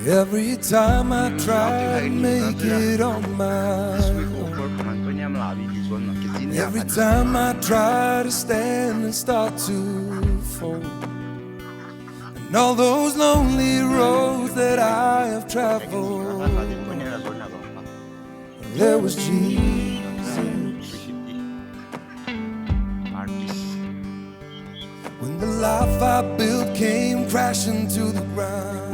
Every time I try to make it on my own, every time I try to stand and start to fall, and all those lonely roads that I have traveled, there was Jesus. When the life I built came crashing to the ground,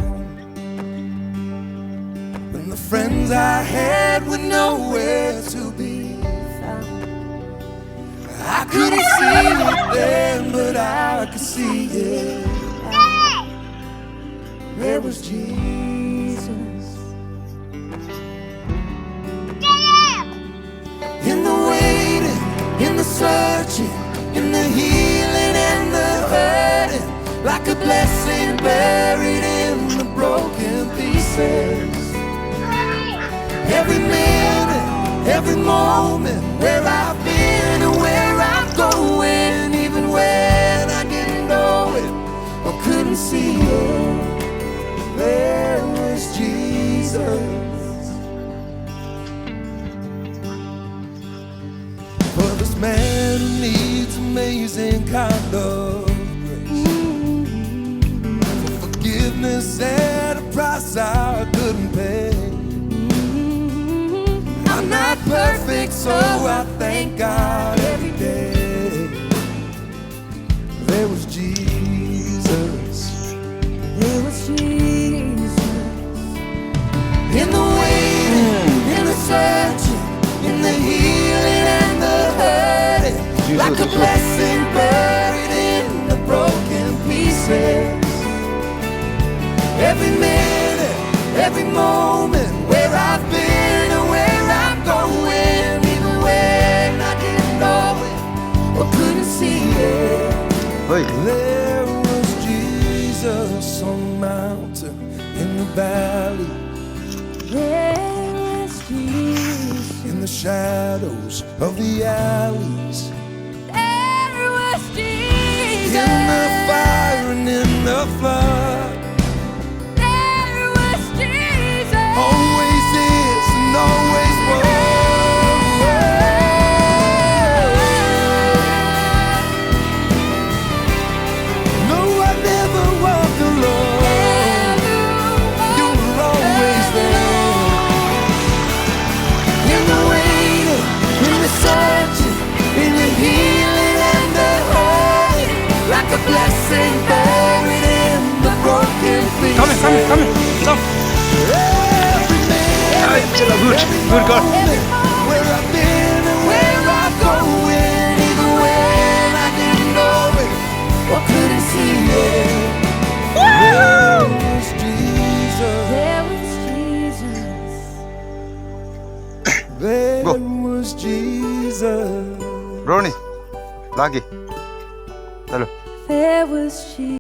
when the friends I had were nowhere to be found, I couldn't see it then, but I could see it now. There was Jesus. In the waiting, in the searching, in the healing and the hurting, like a blessing buried in the broken pieces. Every minute, every moment, where I've been and where I'm going, even when I didn't know it or couldn't see it, there was Jesus. For this man who needs amazing kind of grace, for forgiveness at a price I couldn't pay. I'm not perfect, so I thank God every day. There was Jesus. There was Jesus. In the waiting, in the searching, in the healing and the hurting, like a blessing buried in the broken pieces. Every minute, every moment, where I've been and where I'm going, even when I didn't know it or couldn't see it. There was Jesus on the mountain, in the valley. There was Jesus in the shadows of the alleys. There was Jesus in the fire and in the flood. There was Jesus, always is and always was. No, I never walked alone. You were always there. In the waiting, in the searching, in the healing and the hurting, like a blessing buried in the broken pieces. Come. Good God. Where I've been and where I'm going, even when I didn't know it or couldn't see it. There was Jesus. There was Jesus. There was Jesus. Ronnie, lagi. Hello. There was Jesus.